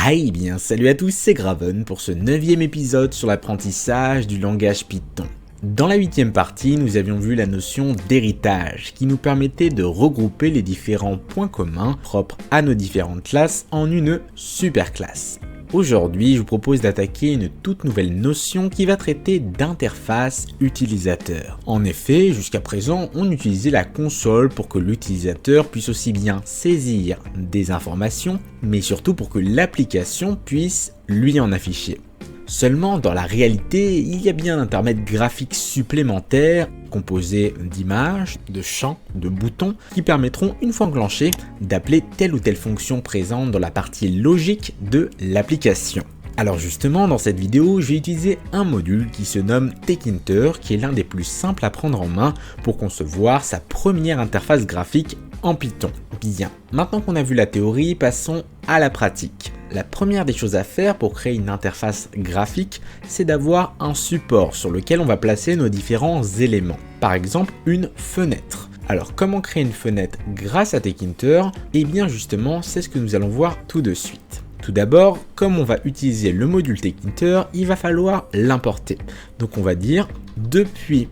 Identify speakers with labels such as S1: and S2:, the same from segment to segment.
S1: Bien, salut à tous, c'est Graven pour ce 9e épisode sur l'apprentissage du langage Python. Dans la 8e partie, nous avions vu la notion d'héritage qui nous permettait de regrouper les différents points communs propres à nos différentes classes en une superclasse. Aujourd'hui, je vous propose d'attaquer une toute nouvelle notion qui va traiter d'interface utilisateur. En effet, jusqu'à présent, on utilisait la console pour que l'utilisateur puisse aussi bien saisir des informations, mais surtout pour que l'application puisse lui en afficher. Seulement, dans la réalité, il y a bien un intermède graphique supplémentaire composé d'images, de champs, de boutons qui permettront, une fois enclenchés, d'appeler telle ou telle fonction présente dans la partie logique de l'application. Alors justement, dans cette vidéo, je vais utiliser un module qui se nomme Tkinter, qui est l'un des plus simples à prendre en main pour concevoir sa première interface graphique en Python. Bien, maintenant qu'on a vu la théorie, passons à la pratique. La première des choses à faire pour créer une interface graphique, c'est d'avoir un support sur lequel on va placer nos différents éléments. Par exemple, une fenêtre. Alors, comment créer une fenêtre grâce à Tkinter? Eh bien justement, c'est ce que nous allons voir tout de suite. Tout d'abord, comme on va utiliser le module Tkinter, il va falloir l'importer. Donc on va dire, depuis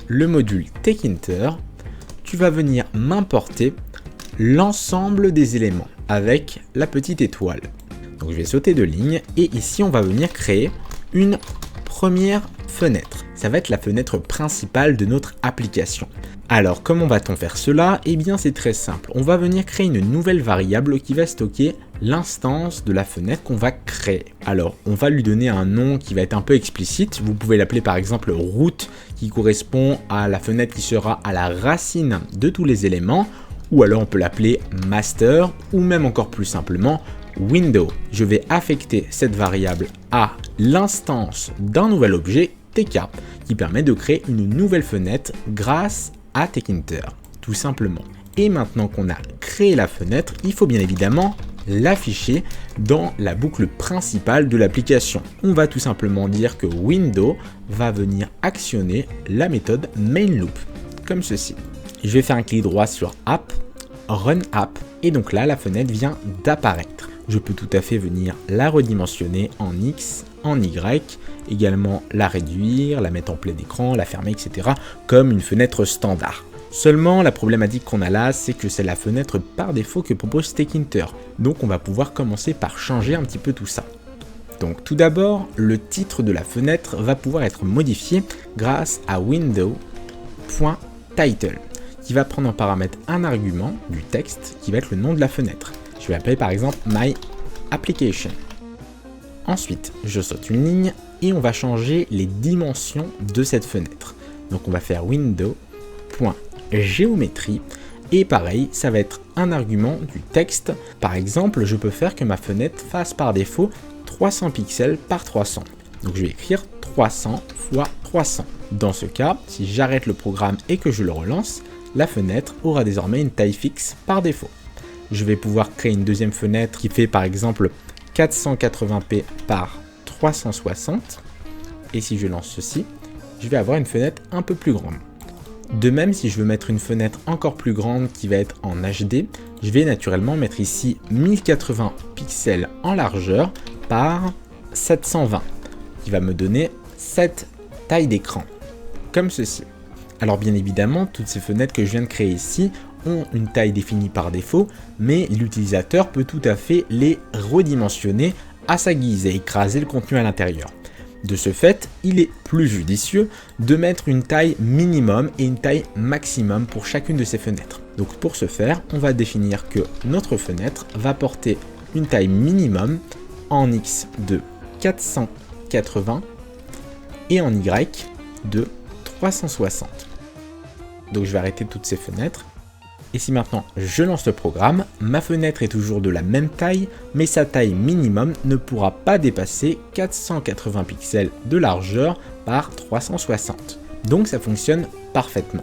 S1: le module Tkinter, tu vas venir m'importer l'ensemble des éléments avec la petite étoile. Donc je vais sauter de ligne et ici on va venir créer une première fenêtre. Ça va être la fenêtre principale de notre application. Alors comment va-t-on faire cela? Eh bien c'est très simple. On va venir créer une nouvelle variable qui va stocker l'instance de la fenêtre qu'on va créer. Alors on va lui donner un nom qui va être un peu explicite. Vous pouvez l'appeler par exemple root qui correspond à la fenêtre qui sera à la racine de tous les éléments. Ou alors on peut l'appeler master ou même encore plus simplement window. Je vais affecter cette variable à l'instance d'un nouvel objet tk qui permet de créer une nouvelle fenêtre grâce à Tkinter, tout simplement. Et maintenant qu'on a créé la fenêtre, il faut bien évidemment l'afficher dans la boucle principale de l'application. On va tout simplement dire que window va venir actionner la méthode mainLoop, comme ceci. Je vais faire un clic droit sur app, run app, et donc là la fenêtre vient d'apparaître. Je peux tout à fait venir la redimensionner en X, en Y, également la réduire, la mettre en plein écran, la fermer, etc. comme une fenêtre standard. Seulement, la problématique qu'on a là, c'est que c'est la fenêtre par défaut que propose Tkinter. Donc on va pouvoir commencer par changer un petit peu tout ça. Donc tout d'abord, le titre de la fenêtre va pouvoir être modifié grâce à window.title, qui va prendre en paramètre un argument du texte qui va être le nom de la fenêtre. Je vais appeler par exemple My Application. Ensuite, je saute une ligne et on va changer les dimensions de cette fenêtre. Donc on va faire window.geometry et pareil, ça va être un argument du texte. Par exemple, je peux faire que ma fenêtre fasse par défaut 300 pixels par 300. Donc je vais écrire 300 x 300. Dans ce cas, si j'arrête le programme et que je le relance, la fenêtre aura désormais une taille fixe par défaut. Je vais pouvoir créer une deuxième fenêtre qui fait par exemple 480p par 360. Et si je lance ceci, je vais avoir une fenêtre un peu plus grande. De même, si je veux mettre une fenêtre encore plus grande qui va être en HD, je vais naturellement mettre ici 1080 pixels en largeur par 720, qui va me donner cette taille d'écran, comme ceci. Alors bien évidemment, toutes ces fenêtres que je viens de créer ici ont une taille définie par défaut, mais l'utilisateur peut tout à fait les redimensionner à sa guise et écraser le contenu à l'intérieur. De ce fait, il est plus judicieux de mettre une taille minimum et une taille maximum pour chacune de ces fenêtres. Donc pour ce faire, on va définir que notre fenêtre va porter une taille minimum en X de 480 et en Y de 360. Donc je vais arrêter toutes ces fenêtres. Et si maintenant je lance le programme, ma fenêtre est toujours de la même taille, mais sa taille minimum ne pourra pas dépasser 480 pixels de largeur par 360. Donc ça fonctionne parfaitement.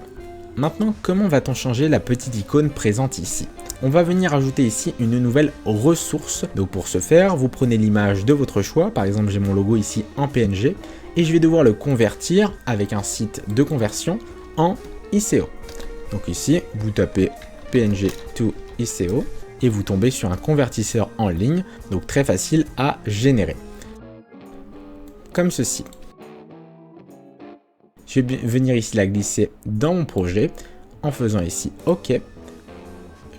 S1: Maintenant, comment va-t-on changer la petite icône présente ici? On va venir ajouter ici une nouvelle ressource. Donc pour ce faire, vous prenez l'image de votre choix. Par exemple, j'ai mon logo ici en PNG et je vais devoir le convertir avec un site de conversion en ICO. Donc ici, vous tapez PNG to ICO et vous tombez sur un convertisseur en ligne, donc très facile à générer. Comme ceci. Je vais venir ici la glisser dans mon projet en faisant ici OK.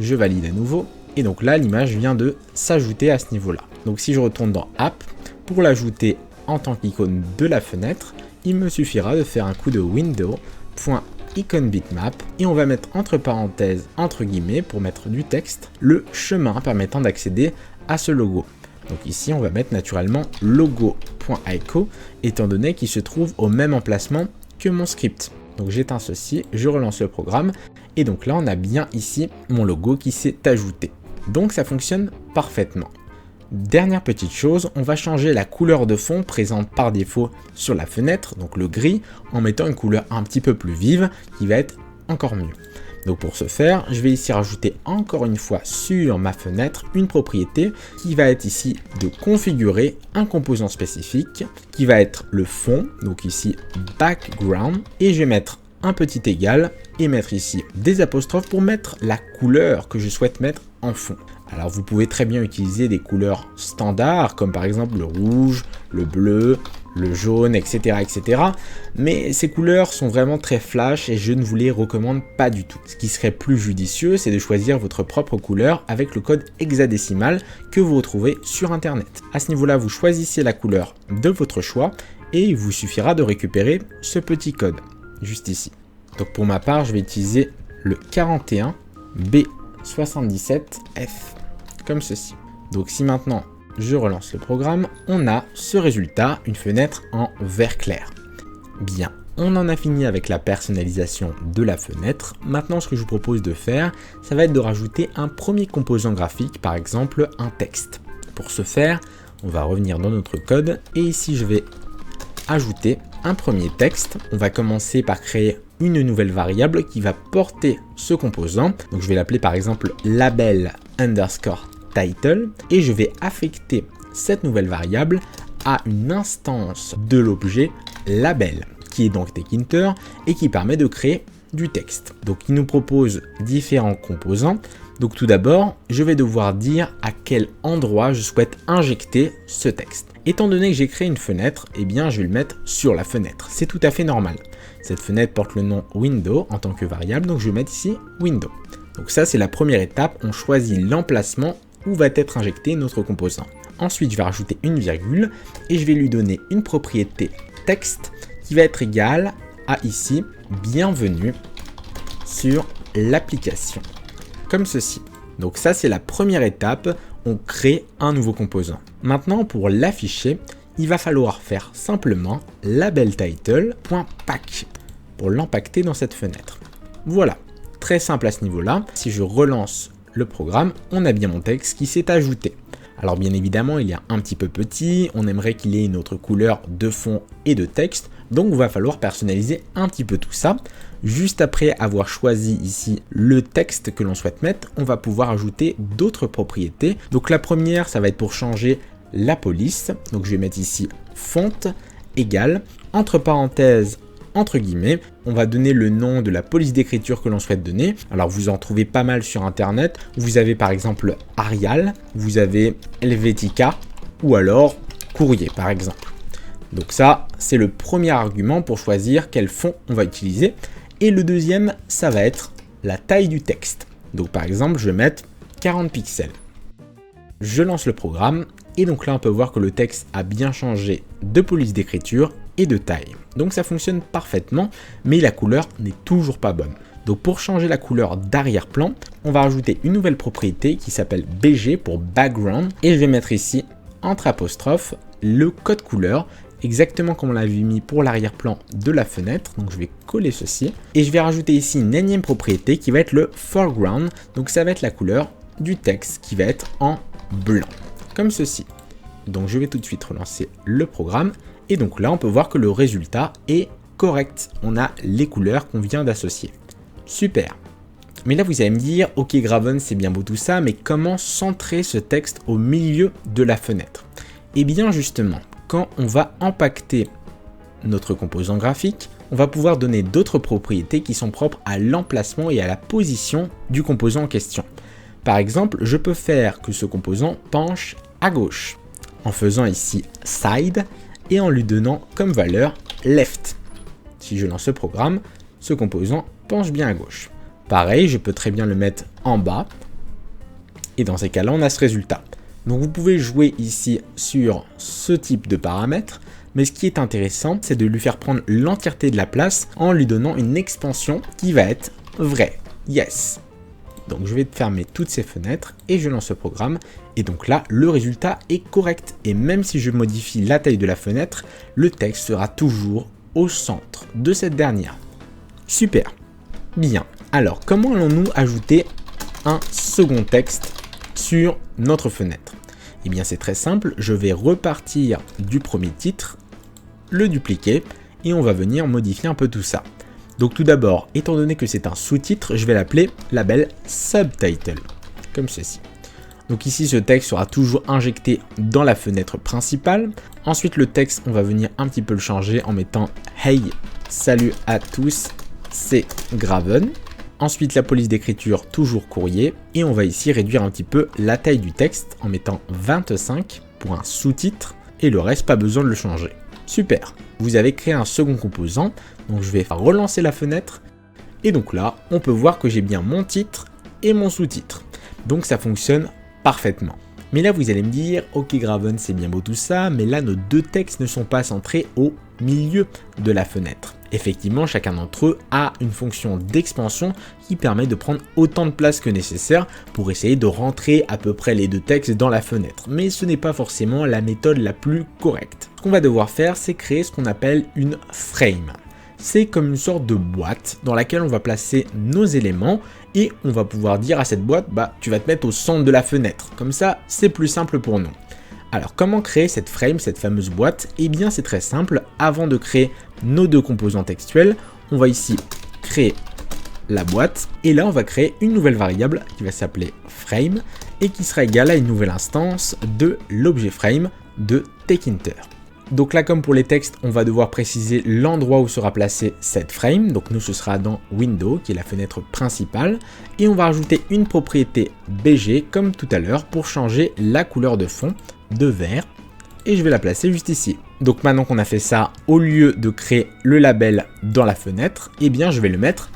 S1: Je valide à nouveau et donc là l'image vient de s'ajouter à ce niveau-là. Donc si je retourne dans App, pour l'ajouter en tant qu'icône de la fenêtre, il me suffira de faire un coup de window.iconBitmap et on va mettre entre parenthèses, entre guillemets, pour mettre du texte, le chemin permettant d'accéder à ce logo. Donc ici on va mettre naturellement logo.ico étant donné qu'il se trouve au même emplacement que mon script. Donc j'éteins ceci, je relance le programme et donc là on a bien ici mon logo qui s'est ajouté. Donc ça fonctionne parfaitement. Dernière petite chose, on va changer la couleur de fond présente par défaut sur la fenêtre, donc le gris, en mettant une couleur un petit peu plus vive qui va être encore mieux. Donc pour ce faire, je vais ici rajouter encore une fois sur ma fenêtre une propriété qui va être ici de configurer un composant spécifique qui va être le fond, donc ici background, et je vais mettre un petit égal et mettre ici des apostrophes pour mettre la couleur que je souhaite mettre en fond. Alors vous pouvez très bien utiliser des couleurs standards comme par exemple le rouge, le bleu, le jaune, etc., etc. Mais ces couleurs sont vraiment très flash et je ne vous les recommande pas du tout. Ce qui serait plus judicieux, c'est de choisir votre propre couleur avec le code hexadécimal que vous retrouvez sur internet. À ce niveau-là, vous choisissez la couleur de votre choix et il vous suffira de récupérer ce petit code juste ici. Donc pour ma part, je vais utiliser le 41B77F comme ceci. Donc si maintenant je relance le programme, on a ce résultat, une fenêtre en vert clair. Bien, on en a fini avec la personnalisation de la fenêtre. Maintenant, ce que je vous propose de faire, ça va être de rajouter un premier composant graphique, par exemple un texte. Pour ce faire, on va revenir dans notre code et ici je vais ajouter un premier texte. On va commencer par créer une nouvelle variable qui va porter ce composant. Donc je vais l'appeler par exemple label underscore title et je vais affecter cette nouvelle variable à une instance de l'objet label qui est donc TechHinter et qui permet de créer du texte. Donc il nous propose différents composants. Donc tout d'abord, je vais devoir dire à quel endroit je souhaite injecter ce texte. Étant donné que j'ai créé une fenêtre, eh bien je vais le mettre sur la fenêtre. C'est tout à fait normal. Cette fenêtre porte le nom window en tant que variable, donc je vais mettre ici window. Donc ça c'est la première étape, on choisit l'emplacement où va être injecté notre composant. Ensuite, je vais rajouter une virgule et je vais lui donner une propriété texte qui va être égale à ici, bienvenue sur l'application. Comme ceci. Donc ça, c'est la première étape, on crée un nouveau composant. Maintenant, pour l'afficher, il va falloir faire simplement labelTitle.pack pour l'empacter dans cette fenêtre. Voilà, très simple à ce niveau-là. Si je relance le programme, on a bien mon texte qui s'est ajouté. Alors bien évidemment, il est un petit peu petit, on aimerait qu'il ait une autre couleur de fond et de texte, donc il va falloir personnaliser un petit peu tout ça. Juste après avoir choisi ici le texte que l'on souhaite mettre, on va pouvoir ajouter d'autres propriétés. Donc la première, ça va être pour changer la police. Donc je vais mettre ici font égale, entre parenthèses, entre guillemets, on va donner le nom de la police d'écriture que l'on souhaite donner. Alors vous en trouvez pas mal sur internet. Vous avez par exemple Arial, vous avez Helvetica ou alors Courrier par exemple. Donc ça, c'est le premier argument pour choisir quel fond on va utiliser. Et le deuxième, ça va être la taille du texte. Donc par exemple, je vais mettre 40 pixels. Je lance le programme et donc là on peut voir que le texte a bien changé de police d'écriture et de taille. Donc ça fonctionne parfaitement, mais la couleur n'est toujours pas bonne. Donc pour changer la couleur d'arrière-plan, on va rajouter une nouvelle propriété qui s'appelle BG pour background et je vais mettre ici entre apostrophes le code couleur, exactement comme on l'avait mis pour l'arrière-plan de la fenêtre. Donc je vais coller ceci et je vais rajouter ici une énième propriété qui va être le foreground. Donc ça va être la couleur du texte qui va être en blanc, comme ceci. Donc je vais tout de suite relancer le programme. Et donc là, on peut voir que le résultat est correct. On a les couleurs qu'on vient d'associer. Super. Mais là, vous allez me dire, ok Graven, c'est bien beau tout ça, mais comment centrer ce texte au milieu de la fenêtre? Eh bien justement, quand on va empacter notre composant graphique, on va pouvoir donner d'autres propriétés qui sont propres à l'emplacement et à la position du composant en question. Par exemple, je peux faire que ce composant penche à gauche, en faisant ici side et en lui donnant comme valeur left. Si je lance ce programme, ce composant penche bien à gauche. Pareil, je peux très bien le mettre en bas, et dans ces cas-là, on a ce résultat. Donc vous pouvez jouer ici sur ce type de paramètres, mais ce qui est intéressant, c'est de lui faire prendre l'entièreté de la place en lui donnant une expansion qui va être vraie. Yes. Donc je vais fermer toutes ces fenêtres et je lance ce programme. Et donc là, le résultat est correct. Et même si je modifie la taille de la fenêtre, le texte sera toujours au centre de cette dernière. Super. Bien. Alors, comment allons-nous ajouter un second texte sur notre fenêtre? Eh bien, c'est très simple. Je vais repartir du premier titre, le dupliquer et on va venir modifier un peu tout ça. Donc tout d'abord, étant donné que c'est un sous-titre, je vais l'appeler label subtitle, comme ceci. Donc ici, ce texte sera toujours injecté dans la fenêtre principale. Ensuite, le texte, on va venir un petit peu le changer en mettant « Hey, salut à tous, c'est Graven ». Ensuite, la police d'écriture, toujours courrier. Et on va ici réduire un petit peu la taille du texte en mettant 25 pour un sous-titre. Et le reste, pas besoin de le changer. Super. Vous avez créé un second composant. Donc je vais relancer la fenêtre. Et donc là, on peut voir que j'ai bien mon titre et mon sous-titre. Donc ça fonctionne parfaitement. Mais là, vous allez me dire, ok Graven, c'est bien beau tout ça, mais là, nos deux textes ne sont pas centrés au milieu de la fenêtre. Effectivement, chacun d'entre eux a une fonction d'expansion qui permet de prendre autant de place que nécessaire pour essayer de rentrer à peu près les deux textes dans la fenêtre. Mais ce n'est pas forcément la méthode la plus correcte. Ce qu'on va devoir faire, c'est créer ce qu'on appelle une frame. C'est comme une sorte de boîte dans laquelle on va placer nos éléments et on va pouvoir dire à cette boîte, bah tu vas te mettre au centre de la fenêtre. Comme ça, c'est plus simple pour nous. Alors comment créer cette frame, cette fameuse boîte? Eh bien c'est très simple, avant de créer nos deux composants textuels, on va ici créer la boîte et là on va créer une nouvelle variable qui va s'appeler frame et qui sera égale à une nouvelle instance de l'objet frame de TechInter. Donc là, comme pour les textes, on va devoir préciser l'endroit où sera placée cette frame. Donc nous, ce sera dans Window, qui est la fenêtre principale. Et on va rajouter une propriété BG, comme tout à l'heure, pour changer la couleur de fond de vert. Et je vais la placer juste ici. Donc maintenant qu'on a fait ça, au lieu de créer le label dans la fenêtre, eh bien je vais le mettre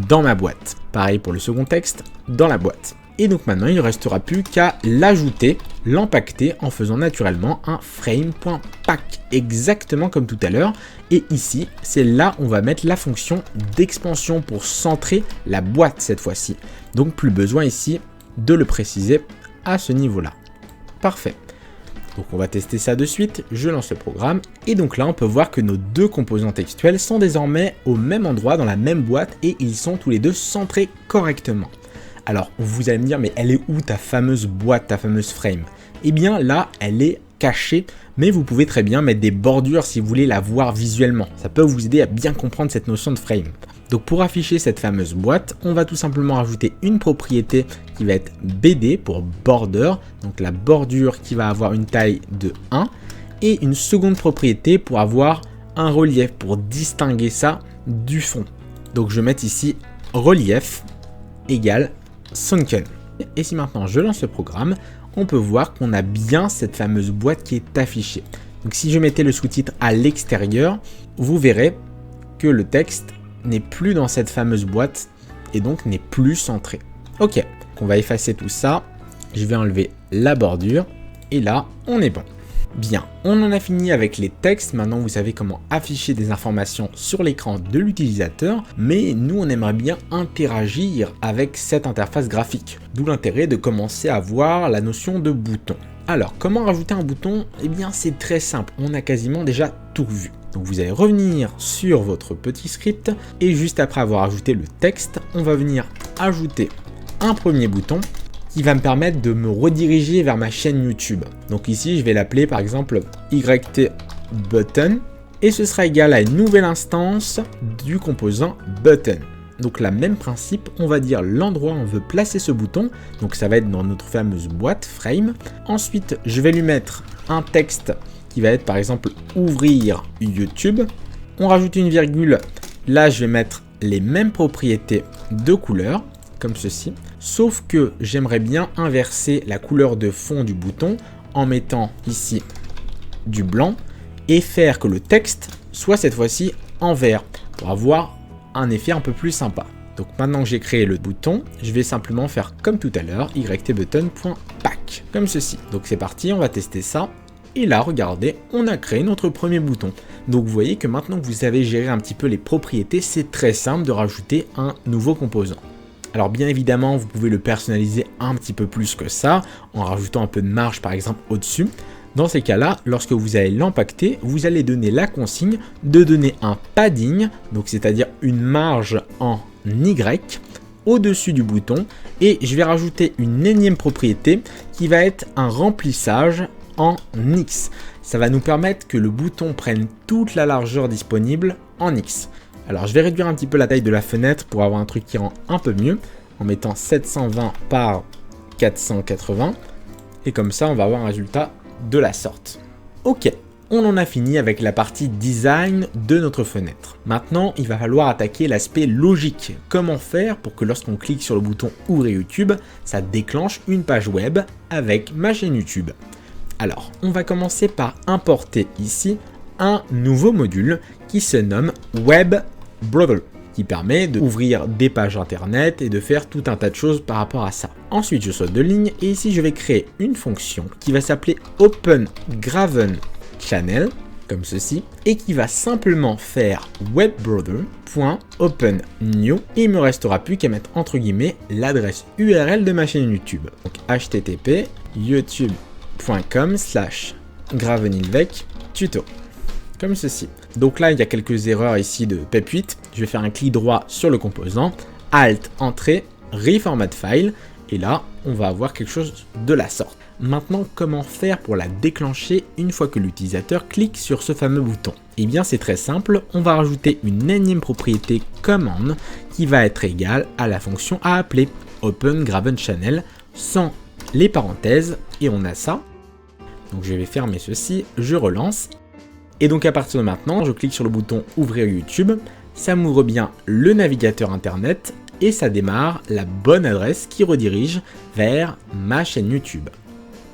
S1: dans ma boîte. Pareil pour le second texte, dans la boîte. Et donc maintenant, il ne restera plus qu'à l'ajouter, l'empacter en faisant naturellement un frame.pack, exactement comme tout à l'heure. Et ici, c'est là où on va mettre la fonction d'expansion pour centrer la boîte cette fois-ci. Donc plus besoin ici de le préciser à ce niveau-là. Parfait. Donc on va tester ça de suite, je lance le programme. Et donc là, on peut voir que nos deux composants textuels sont désormais au même endroit, dans la même boîte, et ils sont tous les deux centrés correctement. Alors, vous allez me dire, mais elle est où ta fameuse boîte, ta fameuse frame? Eh bien là, elle est cachée, mais vous pouvez très bien mettre des bordures si vous voulez la voir visuellement. Ça peut vous aider à bien comprendre cette notion de frame. Donc pour afficher cette fameuse boîte, on va tout simplement rajouter une propriété qui va être BD pour border, donc la bordure qui va avoir une taille de 1, et une seconde propriété pour avoir un relief, pour distinguer ça du fond. Donc je vais mettre ici relief égale sunken. Et si maintenant je lance le programme, on peut voir qu'on a bien cette fameuse boîte qui est affichée. Donc si je mettais le sous-titre à l'extérieur, vous verrez que le texte n'est plus dans cette fameuse boîte et donc n'est plus centré. Ok, on va effacer tout ça. Je vais enlever la bordure et là, on est bon. Bien, on en a fini avec les textes. Maintenant, vous savez comment afficher des informations sur l'écran de l'utilisateur, mais nous, on aimerait bien interagir avec cette interface graphique. D'où l'intérêt de commencer à voir la notion de bouton. Alors, comment rajouter un bouton? Eh bien, c'est très simple. On a quasiment déjà tout vu. Donc, vous allez revenir sur votre petit script et juste après avoir ajouté le texte, on va venir ajouter un premier bouton qui va me permettre de me rediriger vers ma chaîne YouTube. Donc ici, je vais l'appeler par exemple YT Button et ce sera égal à une nouvelle instance du composant Button. Donc le même principe, on va dire l'endroit où on veut placer ce bouton. Donc ça va être dans notre fameuse boîte frame. Ensuite, je vais lui mettre un texte qui va être par exemple ouvrir YouTube. On rajoute une virgule. Là, je vais mettre les mêmes propriétés de couleur, comme ceci. Sauf que j'aimerais bien inverser la couleur de fond du bouton en mettant ici du blanc et faire que le texte soit cette fois-ci en vert pour avoir un effet un peu plus sympa. Donc maintenant que j'ai créé le bouton, je vais simplement faire comme tout à l'heure, ytbutton.pack, comme ceci. Donc c'est parti, on va tester ça. Et là, regardez, on a créé notre premier bouton. Donc vous voyez que maintenant que vous savez gérer un petit peu les propriétés, c'est très simple de rajouter un nouveau composant. Alors bien évidemment, vous pouvez le personnaliser un petit peu plus que ça, en rajoutant un peu de marge par exemple au-dessus. Dans ces cas-là, lorsque vous allez l'empacter, vous allez donner la consigne de donner un padding, donc c'est-à-dire une marge en Y, au-dessus du bouton. Et je vais rajouter une énième propriété qui va être un remplissage en X. Ça va nous permettre que le bouton prenne toute la largeur disponible en X. Alors je vais réduire un petit peu la taille de la fenêtre pour avoir un truc qui rend un peu mieux, en mettant 720 par 480, et comme ça on va avoir un résultat de la sorte. Ok, on en a fini avec la partie design de notre fenêtre. Maintenant il va falloir attaquer l'aspect logique. Comment faire pour que lorsqu'on clique sur le bouton ouvrir YouTube, ça déclenche une page web avec ma chaîne YouTube. Alors, on va commencer par importer ici un nouveau module qui se nomme WebBrowser, qui permet d'ouvrir des pages internet et de faire tout un tas de choses par rapport à ça. Ensuite, je saute de ligne et ici, je vais créer une fonction qui va s'appeler OpenGravenChannel, comme ceci, et qui va simplement faire WebBrowser.OpenNew et il me restera plus qu'à mettre entre guillemets l'adresse URL de ma chaîne YouTube. Donc http youtube.com/gravenilvec-tuto, comme ceci. Donc là il y a quelques erreurs ici de PEP8, je vais faire un clic droit sur le composant, Alt, Entrée, Reformat File, et là on va avoir quelque chose de la sorte. Maintenant, comment faire pour la déclencher une fois que l'utilisateur clique sur ce fameux bouton? Eh bien c'est très simple, on va rajouter une énième propriété command qui va être égale à la fonction à appeler OpenGravenChannel sans les parenthèses, et on a ça. Donc je vais fermer ceci, je relance, et donc à partir de maintenant, je clique sur le bouton ouvrir YouTube, ça m'ouvre bien le navigateur internet, et ça démarre la bonne adresse qui redirige vers ma chaîne YouTube.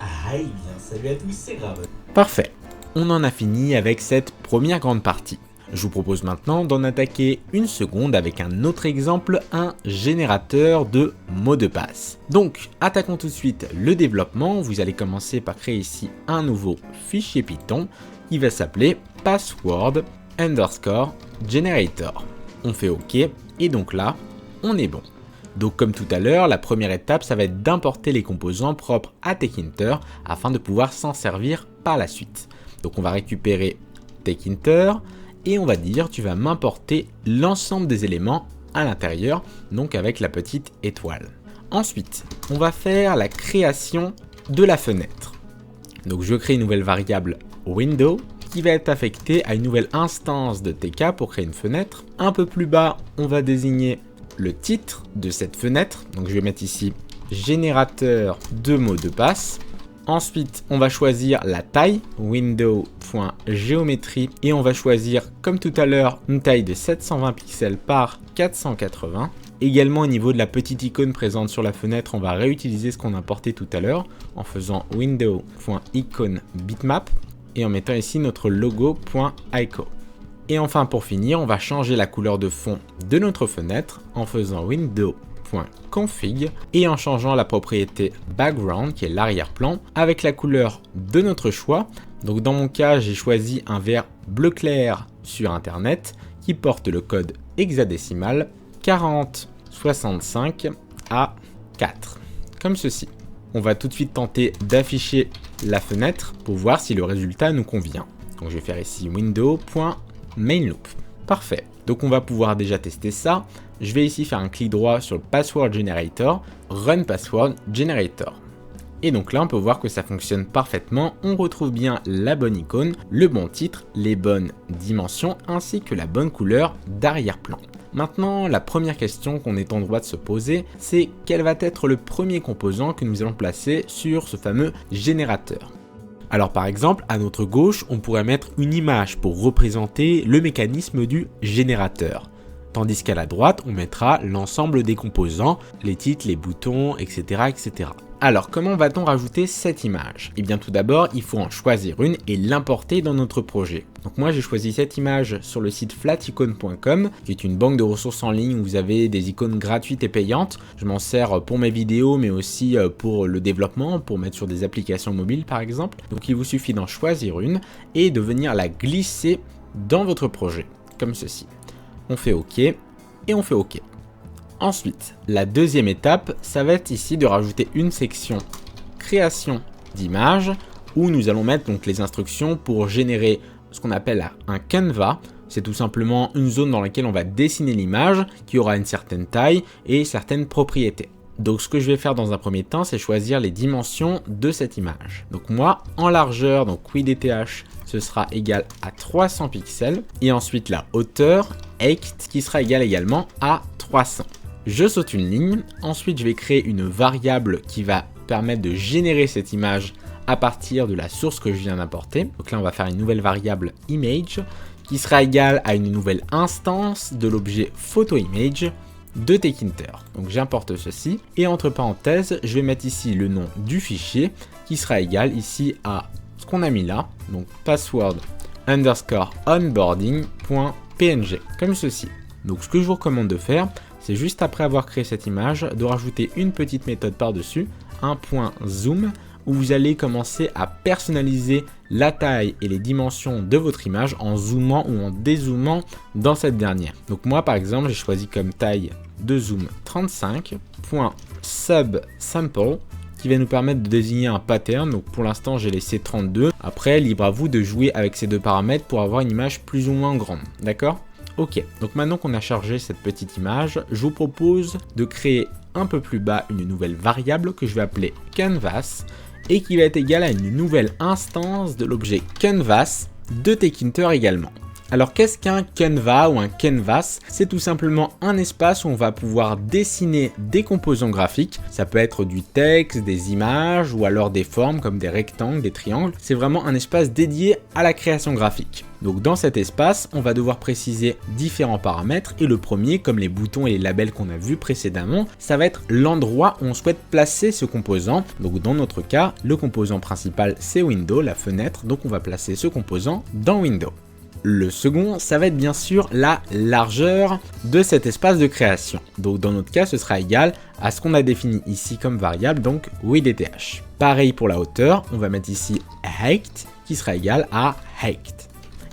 S2: Ah, bien, salut à tous, c'est Graven.
S1: Parfait, on en a fini avec cette première grande partie. Je vous propose maintenant d'en attaquer une seconde avec un autre exemple, un générateur de mots de passe. Donc, attaquons tout de suite le développement. Vous allez commencer par créer ici un nouveau fichier Python qui va s'appeler password_generator. On fait OK et donc là, on est bon. Donc comme tout à l'heure, la première étape, ça va être d'importer les composants propres à Tkinter afin de pouvoir s'en servir par la suite. Donc on va récupérer Tkinter et on va dire tu vas m'importer l'ensemble des éléments à l'intérieur, donc avec la petite étoile. Ensuite, on va faire la création de la fenêtre. Donc je crée une nouvelle variable window qui va être affectée à une nouvelle instance de TK pour créer une fenêtre. Un peu plus bas, on va désigner le titre de cette fenêtre. Donc je vais mettre ici générateur de mots de passe. Ensuite, on va choisir la taille, window.geometry, et on va choisir, comme tout à l'heure, une taille de 720 pixels par 480. Également, au niveau de la petite icône présente sur la fenêtre, on va réutiliser ce qu'on a importé tout à l'heure en faisant window.icon-bitmap et en mettant ici notre logo.ico. Et enfin, pour finir, on va changer la couleur de fond de notre fenêtre en faisant window.config et en changeant la propriété background qui est l'arrière-plan avec la couleur de notre choix. Donc dans mon cas, j'ai choisi un vert bleu clair sur internet qui porte le code hexadécimal 4065A4, comme ceci. On va tout de suite tenter d'afficher la fenêtre pour voir si le résultat nous convient. Donc je vais faire ici window.mainloop. Parfait. Donc on va pouvoir déjà tester ça. Je vais ici faire un clic droit sur le password generator, run password generator. Et donc là on peut voir que ça fonctionne parfaitement. On retrouve bien la bonne icône, le bon titre, les bonnes dimensions ainsi que la bonne couleur d'arrière-plan. Maintenant, la première question qu'on est en droit de se poser, c'est quel va être le premier composant que nous allons placer sur ce fameux générateur. Alors par exemple, à notre gauche, on pourrait mettre une image pour représenter le mécanisme du générateur. Tandis qu'à la droite, on mettra l'ensemble des composants, les titres, les boutons, etc. etc. Alors, comment va-t-on rajouter cette image? Eh bien, tout d'abord, il faut en choisir une et l'importer dans notre projet. Donc moi, j'ai choisi cette image sur le site flaticon.com, qui est une banque de ressources en ligne où vous avez des icônes gratuites et payantes. Je m'en sers pour mes vidéos, mais aussi pour le développement, pour mettre sur des applications mobiles, par exemple. Donc, il vous suffit d'en choisir une et de venir la glisser dans votre projet, comme ceci. On fait OK et on fait OK. Ensuite, la deuxième étape, ça va être ici de rajouter une section création d'image où nous allons mettre donc les instructions pour générer ce qu'on appelle un canevas. C'est tout simplement une zone dans laquelle on va dessiner l'image qui aura une certaine taille et certaines propriétés. Donc ce que je vais faire dans un premier temps, c'est choisir les dimensions de cette image. Donc moi, en largeur, donc width, ce sera égal à 300 pixels. Et ensuite la hauteur, height, qui sera égale également à 300. Je saute une ligne. Ensuite, je vais créer une variable qui va permettre de générer cette image à partir de la source que je viens d'importer. Donc là, on va faire une nouvelle variable image qui sera égale à une nouvelle instance de l'objet photoimage de Tkinter. Donc j'importe ceci et entre parenthèses, je vais mettre ici le nom du fichier qui sera égal ici à ce qu'on a mis là, donc password underscore onboarding.png, comme ceci. Donc ce que je vous recommande de faire, c'est juste après avoir créé cette image, de rajouter une petite méthode par-dessus, un point zoom, où vous allez commencer à personnaliser la taille et les dimensions de votre image en zoomant ou en dézoomant dans cette dernière. Donc moi par exemple, j'ai choisi comme taille de zoom 35, point subsample, qui va nous permettre de désigner un pattern. Donc pour l'instant, j'ai laissé 32. Après, libre à vous de jouer avec ces deux paramètres pour avoir une image plus ou moins grande. D'accord ? Ok, donc maintenant qu'on a chargé cette petite image, je vous propose de créer un peu plus bas une nouvelle variable que je vais appeler canvas et qui va être égale à une nouvelle instance de l'objet canvas de Tkinter également. Alors qu'est-ce qu'un canvas ou un canvas? C'est tout simplement un espace où on va pouvoir dessiner des composants graphiques. Ça peut être du texte, des images ou alors des formes comme des rectangles, des triangles. C'est vraiment un espace dédié à la création graphique. Donc dans cet espace, on va devoir préciser différents paramètres et le premier, comme les boutons et les labels qu'on a vus précédemment, ça va être l'endroit où on souhaite placer ce composant. Donc dans notre cas, le composant principal c'est Window, la fenêtre, donc on va placer ce composant dans Window. Le second, ça va être bien sûr la largeur de cet espace de création. Donc dans notre cas, ce sera égal à ce qu'on a défini ici comme variable, donc width. Pareil pour la hauteur, on va mettre ici height qui sera égal à height.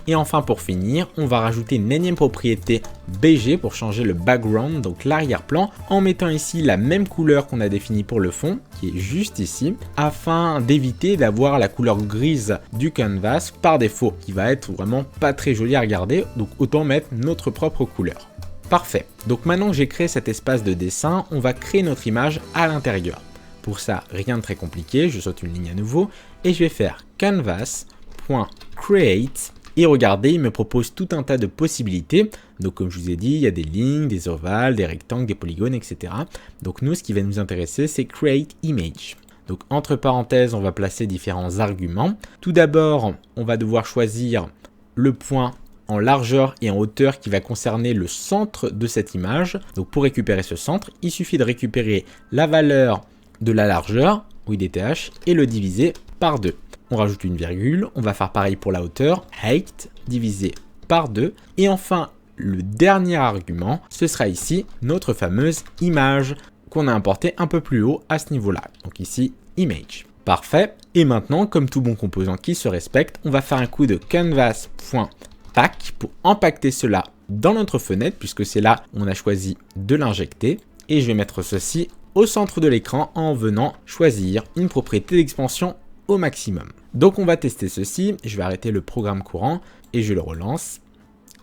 S1: Et enfin pour finir, on va rajouter une énième propriété BG pour changer le background, donc l'arrière-plan, en mettant ici la même couleur qu'on a définie pour le fond, qui est juste ici, afin d'éviter d'avoir la couleur grise du canvas par défaut, qui va être vraiment pas très joli à regarder, donc autant mettre notre propre couleur. Parfait, donc maintenant que j'ai créé cet espace de dessin, on va créer notre image à l'intérieur. Pour ça, rien de très compliqué, je saute une ligne à nouveau, et je vais faire canvas.create. Et regardez, il me propose tout un tas de possibilités. Donc comme je vous ai dit, il y a des lignes, des ovales, des rectangles, des polygones, etc. Donc nous, ce qui va nous intéresser, c'est Create Image. Donc entre parenthèses, on va placer différents arguments. Tout d'abord, on va devoir choisir le point en largeur et en hauteur qui va concerner le centre de cette image. Donc pour récupérer ce centre, il suffit de récupérer la valeur de la largeur, width, et le diviser par 2. On rajoute une virgule, on va faire pareil pour la hauteur, height divisé par 2. Et enfin, le dernier argument, ce sera ici notre fameuse image qu'on a importée un peu plus haut à ce niveau-là. Donc ici, image. Parfait. Et maintenant, comme tout bon composant qui se respecte, on va faire un coup de canvas.pack pour impacter cela dans notre fenêtre, puisque c'est là où on a choisi de l'injecter. Et je vais mettre ceci au centre de l'écran en venant choisir une propriété d'expansion au maximum. Donc on va tester ceci, je vais arrêter le programme courant et je le relance.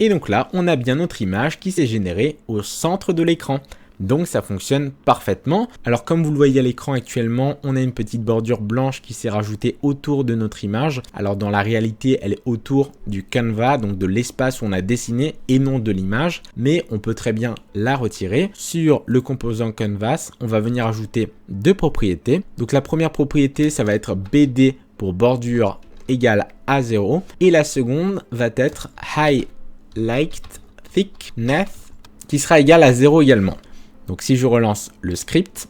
S1: Et donc là, on a bien notre image qui s'est générée au centre de l'écran. Donc ça fonctionne parfaitement. Alors comme vous le voyez à l'écran actuellement, on a une petite bordure blanche qui s'est rajoutée autour de notre image. Alors dans la réalité, elle est autour du canvas, donc de l'espace où on a dessiné et non de l'image. Mais on peut très bien la retirer. Sur le composant canvas, on va venir ajouter deux propriétés. Donc la première propriété, ça va être BD pour bordure égale à 0. Et la seconde va être highlight thickness qui sera égal à 0 également. Donc si je relance le script,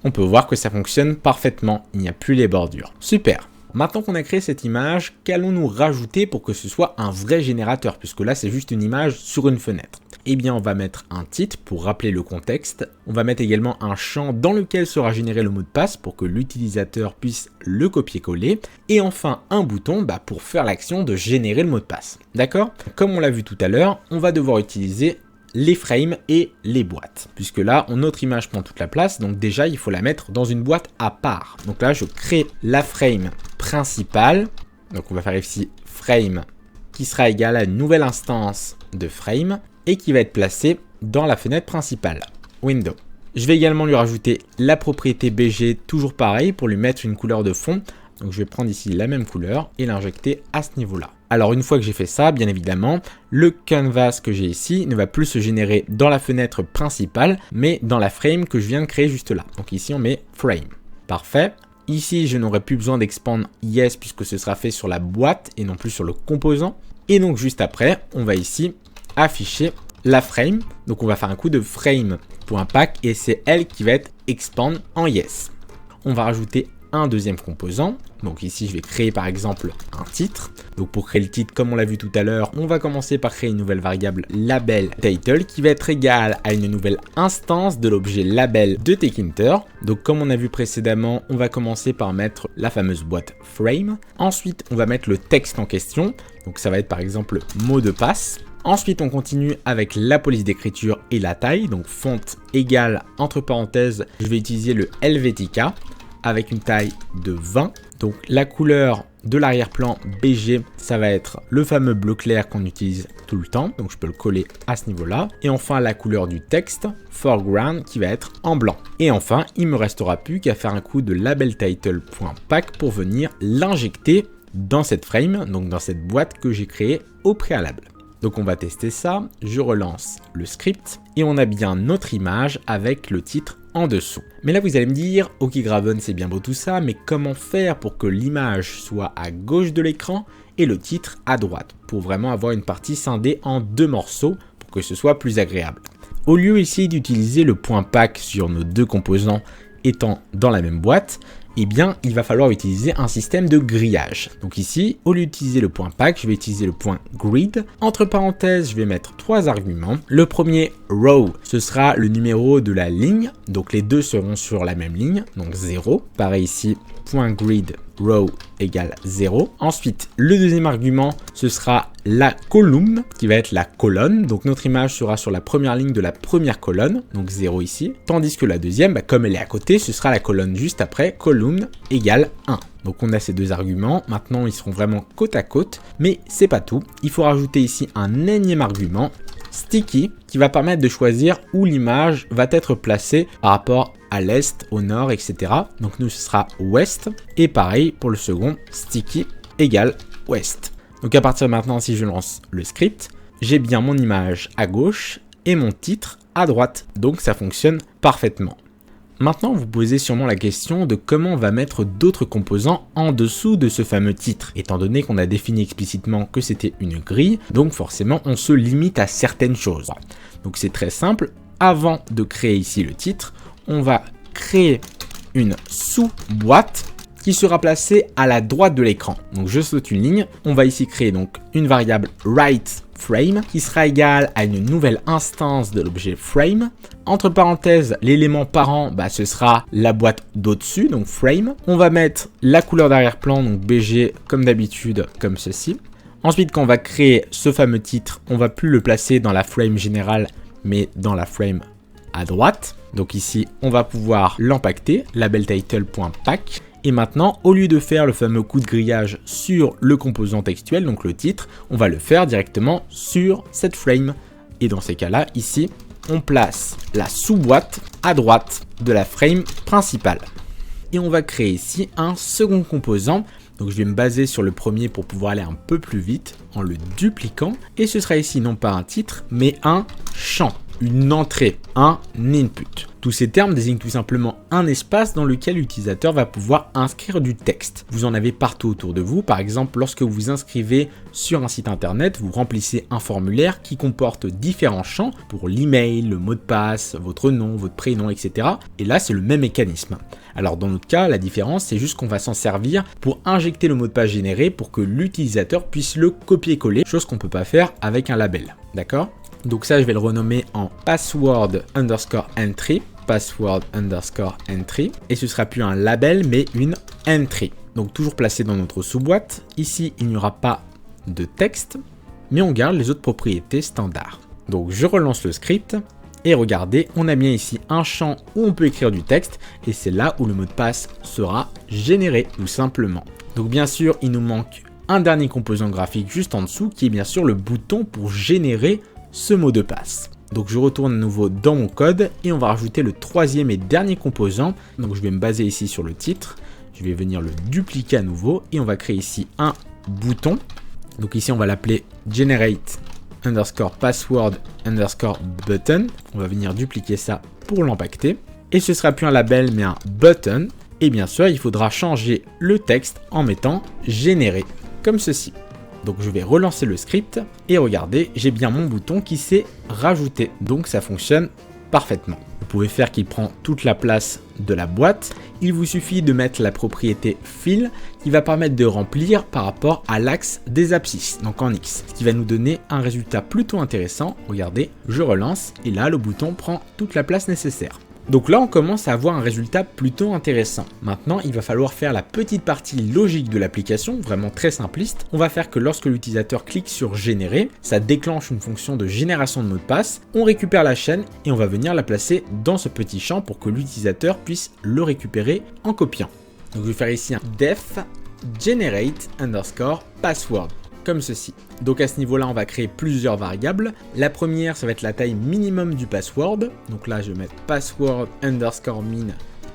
S1: on peut voir que ça fonctionne parfaitement, il n'y a plus les bordures. Super. Maintenant qu'on a créé cette image, qu'allons-nous rajouter pour que ce soit un vrai générateur, puisque là c'est juste une image sur une fenêtre? Eh bien on va mettre un titre pour rappeler le contexte, on va mettre également un champ dans lequel sera généré le mot de passe pour que l'utilisateur puisse le copier-coller, et enfin un bouton pour faire l'action de générer le mot de passe. D'accord? Comme on l'a vu tout à l'heure, on va devoir utiliser les frames et les boîtes, puisque là notre image prend toute la place, donc déjà il faut la mettre dans une boîte à part. Donc là je crée la frame principale, donc on va faire ici frame qui sera égal à une nouvelle instance de frame et qui va être placée dans la fenêtre principale, window. Je vais également lui rajouter la propriété BG, toujours pareil, pour lui mettre une couleur de fond. Donc je vais prendre ici la même couleur et l'injecter à ce niveau-là. Alors une fois que j'ai fait ça, bien évidemment, le canvas que j'ai ici ne va plus se générer dans la fenêtre principale, mais dans la frame que je viens de créer juste là. Donc ici on met frame. Parfait. Ici je n'aurai plus besoin d'expand yes puisque ce sera fait sur la boîte et non plus sur le composant. Et donc juste après, on va ici afficher la frame. Donc on va faire un coup de frame.pack et c'est elle qui va être expand en yes. On va rajouter un deuxième composant. Donc ici je vais créer par exemple un titre. Donc pour créer le titre, comme on l'a vu tout à l'heure, on va commencer par créer une nouvelle variable label title qui va être égale à une nouvelle instance de l'objet label de Tkinter. Donc comme on a vu précédemment, on va commencer par mettre la fameuse boîte frame. Ensuite on va mettre le texte en question. Donc ça va être par exemple mot de passe. Ensuite, on continue avec la police d'écriture et la taille. Donc font égale, entre parenthèses, je vais utiliser le Helvetica avec une taille de 20. Donc la couleur de l'arrière-plan BG, ça va être le fameux bleu clair qu'on utilise tout le temps. Donc je peux le coller à ce niveau-là. Et enfin, la couleur du texte, foreground, qui va être en blanc. Et enfin, il me restera plus qu'à faire un coup de labeltitle.pack pour venir l'injecter dans cette frame, donc dans cette boîte que j'ai créée au préalable. Donc on va tester ça, je relance le script et on a bien notre image avec le titre en dessous. Mais là vous allez me dire, ok Graven c'est bien beau tout ça, mais comment faire pour que l'image soit à gauche de l'écran et le titre à droite, pour vraiment avoir une partie scindée en deux morceaux pour que ce soit plus agréable. Au lieu ici d'utiliser le point pack sur nos deux composants étant dans la même boîte, eh bien, il va falloir utiliser un système de grillage. Donc ici, au lieu d'utiliser le point pack, je vais utiliser le point grid. Entre parenthèses, je vais mettre trois arguments. Le premier, row, ce sera le numéro de la ligne. Donc les deux seront sur la même ligne, donc 0. Pareil ici, point grid, row égale 0. Ensuite, le deuxième argument, ce sera la column, qui va être la colonne. Donc notre image sera sur la première ligne de la première colonne, donc 0 ici. Tandis que la deuxième, comme elle est à côté, ce sera la colonne juste après, column égale 1. Donc on a ces deux arguments, maintenant ils seront vraiment côte à côte, mais c'est pas tout. Il faut rajouter ici un énième argument, sticky, qui va permettre de choisir où l'image va être placée par rapport à l'est, au nord, etc. Donc nous ce sera ouest, et pareil pour le second, sticky égale ouest. Donc à partir de maintenant, si je lance le script, j'ai bien mon image à gauche et mon titre à droite, donc ça fonctionne parfaitement. Maintenant, vous posez sûrement la question de comment on va mettre d'autres composants en dessous de ce fameux titre, étant donné qu'on a défini explicitement que c'était une grille, donc forcément on se limite à certaines choses. Donc c'est très simple, avant de créer ici le titre, on va créer une sous-boîte qui sera placée à la droite de l'écran. Donc je saute une ligne, on va ici créer donc une variable rightFrame qui sera égale à une nouvelle instance de l'objet frame. Entre parenthèses, l'élément parent, ce sera la boîte d'au-dessus, donc frame. On va mettre la couleur d'arrière-plan, donc BG comme d'habitude, comme ceci. Ensuite, quand on va créer ce fameux titre, on va plus le placer dans la frame générale, mais dans la frame à droite. Donc ici, on va pouvoir l'empacter, labeltitle.pack. Et maintenant, au lieu de faire le fameux coup de grillage sur le composant textuel, donc le titre, on va le faire directement sur cette frame. Et dans ces cas-là, ici, on place la sous-boîte à droite de la frame principale. Et on va créer ici un second composant. Donc je vais me baser sur le premier pour pouvoir aller un peu plus vite en le dupliquant. Et ce sera ici non pas un titre, mais un champ. une entrée, un input. Tous ces termes désignent tout simplement un espace dans lequel l'utilisateur va pouvoir inscrire du texte. Vous en avez partout autour de vous. Par exemple, lorsque vous vous inscrivez sur un site internet, vous remplissez un formulaire qui comporte différents champs pour l'email, le mot de passe, votre nom, votre prénom, etc. Et là, c'est le même mécanisme. Alors dans notre cas, la différence, c'est juste qu'on va s'en servir pour injecter le mot de passe généré pour que l'utilisateur puisse le copier-coller, chose qu'on ne peut pas faire avec un label. D'accord ? Donc ça, je vais le renommer en password_entry. Password_entry. Et ce sera plus un label, mais une entry. Donc toujours placé dans notre sous-boîte. Ici, il n'y aura pas de texte, mais on garde les autres propriétés standards. Donc je relance le script. Et regardez, on a bien ici un champ où on peut écrire du texte. Et c'est là où le mot de passe sera généré, tout simplement. Donc bien sûr, il nous manque un dernier composant graphique juste en dessous, qui est bien sûr le bouton pour générer ce mot de passe. Donc je retourne à nouveau dans mon code et on va rajouter le troisième et dernier composant. Donc je vais me baser ici sur le titre. Je vais venir le dupliquer à nouveau et on va créer ici un bouton. Donc ici on va l'appeler generate_password_button. On va venir dupliquer ça pour l'empacter. Et ce sera plus un label mais un button. Et bien sûr il faudra changer le texte en mettant générer comme ceci. Donc je vais relancer le script et regardez, j'ai bien mon bouton qui s'est rajouté. Donc ça fonctionne parfaitement. Vous pouvez faire qu'il prend toute la place de la boîte. Il vous suffit de mettre la propriété fill qui va permettre de remplir par rapport à l'axe des abscisses, donc en X. Ce qui va nous donner un résultat plutôt intéressant. Regardez, je relance et là le bouton prend toute la place nécessaire. Donc là, on commence à avoir un résultat plutôt intéressant. Maintenant, il va falloir faire la petite partie logique de l'application, vraiment très simpliste. On va faire que lorsque l'utilisateur clique sur générer, ça déclenche une fonction de génération de mot de passe. On récupère la chaîne et on va venir la placer dans ce petit champ pour que l'utilisateur puisse le récupérer en copiant. Donc je vais faire ici un def generate_password. Comme ceci. Donc à ce niveau-là, on va créer plusieurs variables. La première, ça va être la taille minimum du password. Donc là, je vais mettre password_min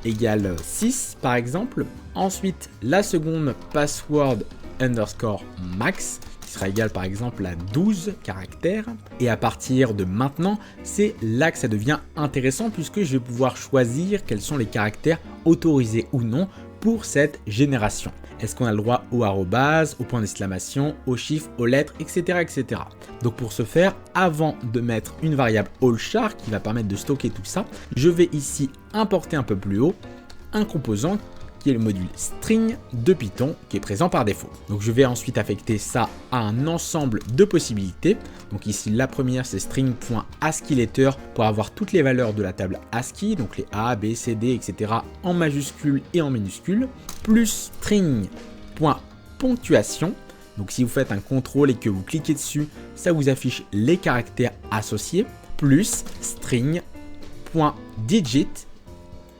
S1: égale 6 par exemple. Ensuite, la seconde, password_max qui sera égal par exemple à 12 caractères. Et à partir de maintenant, c'est là que ça devient intéressant puisque je vais pouvoir choisir quels sont les caractères autorisés ou non pour cette génération. Est-ce qu'on a le droit au arrobase, au point d'exclamation, aux chiffres, aux lettres, etc., etc. Donc pour ce faire, avant de mettre une variable allchar qui va permettre de stocker tout ça, je vais ici importer un peu plus haut un composant qui est le module string de Python qui est présent par défaut. Donc je vais ensuite affecter ça à un ensemble de possibilités. Donc ici la première c'est string.ASCII_letter pour avoir toutes les valeurs de la table ASCII, donc les A, B, C, D, etc. en majuscules et en minuscules, plus string.ponctuation. Donc si vous faites un contrôle et que vous cliquez dessus, ça vous affiche les caractères associés, plus string.digit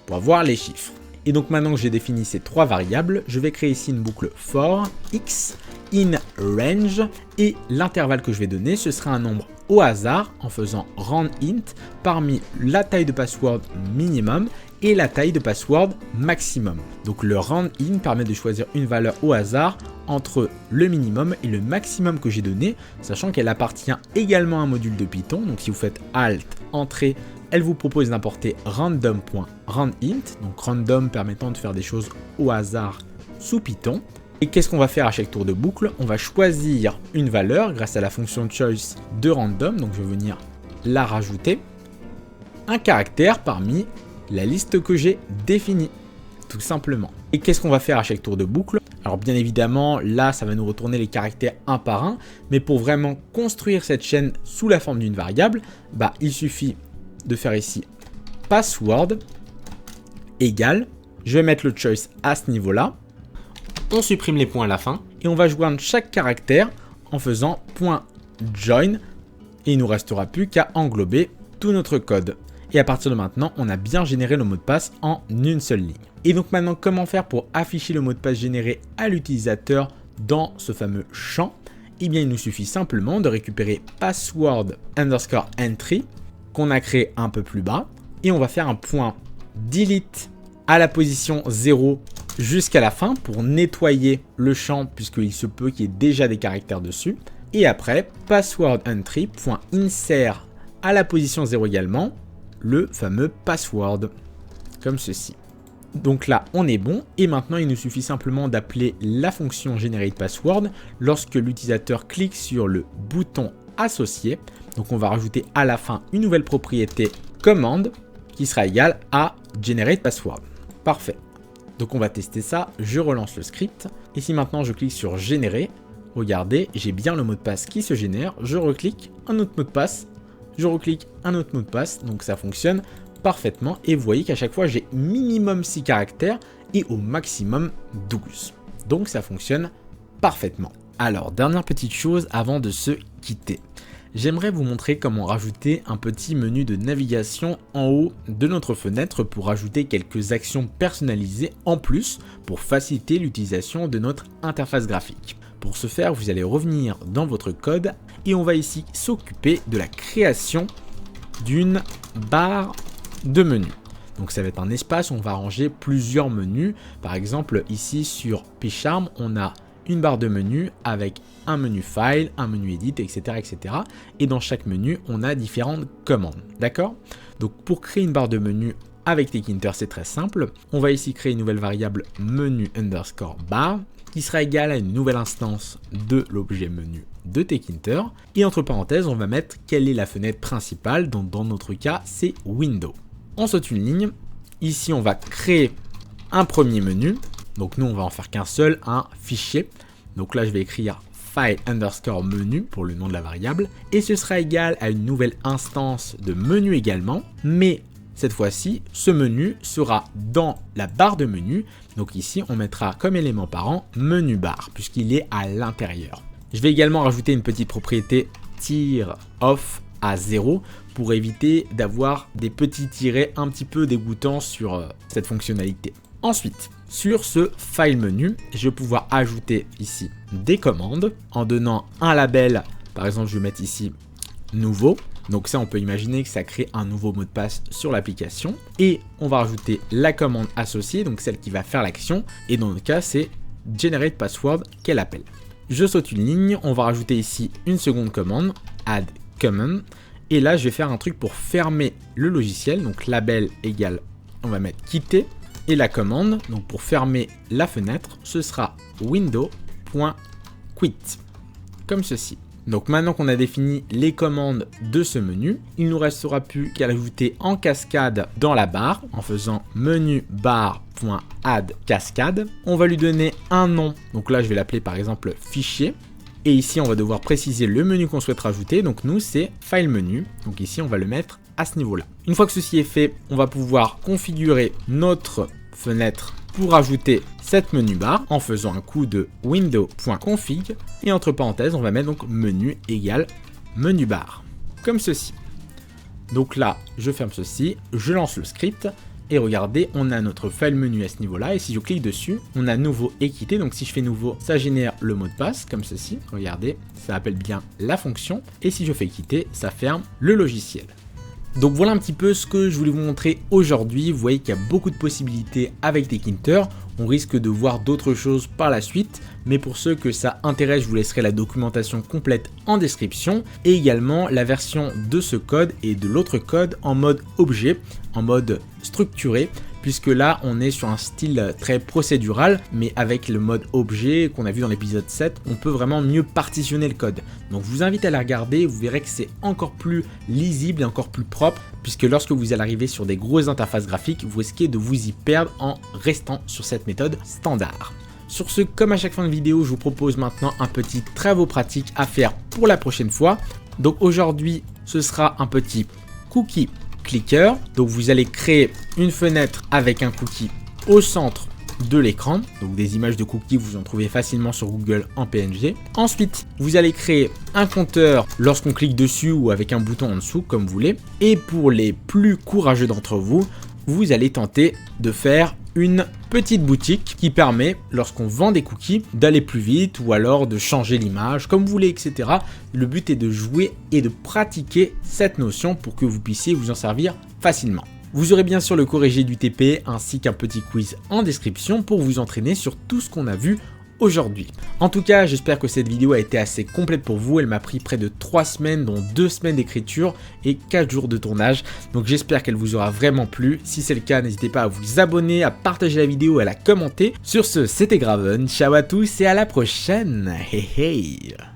S1: pour avoir les chiffres. Et donc maintenant que j'ai défini ces trois variables, je vais créer ici une boucle for x in range et l'intervalle que je vais donner, ce sera un nombre au hasard en faisant roundInt parmi la taille de password minimum et la taille de password maximum. Donc le roundInt permet de choisir une valeur au hasard entre le minimum et le maximum que j'ai donné, sachant qu'elle appartient également à un module de Python. Donc si vous faites Alt, Entrée, elle vous propose d'importer random.roundInt, donc random permettant de faire des choses au hasard sous Python. Et qu'est-ce qu'on va faire à chaque tour de boucle? On va choisir une valeur grâce à la fonction choice de random, donc je vais venir la rajouter, un caractère parmi la liste que j'ai définie, tout simplement. Et qu'est-ce qu'on va faire à chaque tour de boucle? Alors bien évidemment, là, ça va nous retourner les caractères un par un, mais pour vraiment construire cette chaîne sous la forme d'une variable, il suffit de faire ici password égale, je vais mettre le choice à ce niveau-là, on supprime les points à la fin et on va joindre chaque caractère en faisant .join et il ne nous restera plus qu'à englober tout notre code. Et à partir de maintenant, on a bien généré le mot de passe en une seule ligne. Et donc maintenant, comment faire pour afficher le mot de passe généré à l'utilisateur dans ce fameux champ? Eh bien, il nous suffit simplement de récupérer password_entry qu'on a créé un peu plus bas et on va faire un point delete à la position 0 jusqu'à la fin pour nettoyer le champ puisqu'il se peut qu'il y ait déjà des caractères dessus. Et après, password_entry.insert à la position 0 également le fameux password, comme ceci. Donc là, on est bon et maintenant il nous suffit simplement d'appeler la fonction generatePassword lorsque l'utilisateur clique sur le bouton associé. Donc on va rajouter à la fin une nouvelle propriété commande qui sera égale à generatePassword. Parfait. Donc on va tester ça, je relance le script et si maintenant je clique sur générer, regardez, j'ai bien le mot de passe qui se génère, je reclique, un autre mot de passe, je reclique, un autre mot de passe, donc ça fonctionne parfaitement et vous voyez qu'à chaque fois j'ai minimum 6 caractères et au maximum 12. Donc ça fonctionne parfaitement. Alors dernière petite chose avant de se quitter. J'aimerais vous montrer comment rajouter un petit menu de navigation en haut de notre fenêtre pour ajouter quelques actions personnalisées en plus pour faciliter l'utilisation de notre interface graphique. Pour ce faire, vous allez revenir dans votre code et on va ici s'occuper de la création d'une barre de menu. Donc ça va être un espace où on va ranger plusieurs menus. Par exemple, ici sur PyCharm, on a une barre de menu avec un menu file, un menu edit, etc., etc. Et dans chaque menu, on a différentes commandes. D'accord? Donc pour créer une barre de menu avec Tkinter, c'est très simple. On va ici créer une nouvelle variable menu underscore bar qui sera égale à une nouvelle instance de l'objet menu de Tkinter. Et entre parenthèses, on va mettre quelle est la fenêtre principale, donc dans notre cas, c'est Window. On saute une ligne. Ici, on va créer un premier menu. Donc nous, on va en faire qu'un seul, un fichier. Donc là, je vais écrire file underscore menu pour le nom de la variable. Et ce sera égal à une nouvelle instance de menu également. Mais cette fois-ci, ce menu sera dans la barre de menu. Donc ici, on mettra comme élément parent menu bar, puisqu'il est à l'intérieur. Je vais également rajouter une petite propriété tire off à 0 pour éviter d'avoir des petits tirets un petit peu dégoûtants sur cette fonctionnalité. Ensuite, sur ce file menu, je vais pouvoir ajouter ici des commandes en donnant un label. Par exemple, je vais mettre ici nouveau. Donc ça, on peut imaginer que ça crée un nouveau mot de passe sur l'application. Et on va rajouter la commande associée, donc celle qui va faire l'action. Et dans notre cas, c'est generatePassword qu'elle appelle. Je saute une ligne, on va rajouter ici une seconde commande, add command. Et là, je vais faire un truc pour fermer le logiciel. Donc label égale, on va mettre quitter. Et la commande, donc pour fermer la fenêtre, ce sera window.quit, comme ceci. Donc maintenant qu'on a défini les commandes de ce menu, il ne nous restera plus qu'à l'ajouter en cascade dans la barre, en faisant menu bar.add cascade. On va lui donner un nom, donc là je vais l'appeler par exemple fichier. Et ici on va devoir préciser le menu qu'on souhaite rajouter, donc nous c'est file menu, donc ici on va le mettre à ce niveau-là. Une fois que ceci est fait, on va pouvoir configurer notre fenêtre pour ajouter cette menu bar en faisant un coup de window.config et entre parenthèses, on va mettre donc menu égale menu bar, comme ceci. Donc là, je ferme ceci, je lance le script et regardez, on a notre file menu à ce niveau-là et si je clique dessus, on a nouveau et quitté. Donc si je fais nouveau, ça génère le mot de passe comme ceci. Regardez, ça appelle bien la fonction et si je fais quitter, ça ferme le logiciel. Donc voilà un petit peu ce que je voulais vous montrer aujourd'hui. Vous voyez qu'il y a beaucoup de possibilités avec Tkinter. On risque de voir d'autres choses par la suite. Mais pour ceux que ça intéresse, je vous laisserai la documentation complète en description. Et également la version de ce code et de l'autre code en mode objet, en mode structuré. Puisque là, on est sur un style très procédural, mais avec le mode objet qu'on a vu dans l'épisode 7, on peut vraiment mieux partitionner le code. Donc je vous invite à la regarder, vous verrez que c'est encore plus lisible et encore plus propre, puisque lorsque vous allez arriver sur des grosses interfaces graphiques, vous risquez de vous y perdre en restant sur cette méthode standard. Sur ce, comme à chaque fin de vidéo, je vous propose maintenant un petit travaux pratique à faire pour la prochaine fois. Donc aujourd'hui, ce sera un petit cookie clicker. Donc vous allez créer une fenêtre avec un cookie au centre de l'écran. Donc des images de cookies, vous en trouvez facilement sur Google en PNG. Ensuite, vous allez créer un compteur lorsqu'on clique dessus ou avec un bouton en dessous, comme vous voulez. Et pour les plus courageux d'entre vous, vous allez tenter de faire une petite boutique qui permet, lorsqu'on vend des cookies, d'aller plus vite ou alors de changer l'image, comme vous voulez, etc. Le but est de jouer et de pratiquer cette notion pour que vous puissiez vous en servir facilement. Vous aurez bien sûr le corrigé du TP ainsi qu'un petit quiz en description pour vous entraîner sur tout ce qu'on a vu aujourd'hui. En tout cas, j'espère que cette vidéo a été assez complète pour vous. Elle m'a pris près de 3 semaines, dont 2 semaines d'écriture et 4 jours de tournage. Donc j'espère qu'elle vous aura vraiment plu. Si c'est le cas, n'hésitez pas à vous abonner, à partager la vidéo et à la commenter. Sur ce, c'était Graven. Ciao à tous et à la prochaine. Hey hey.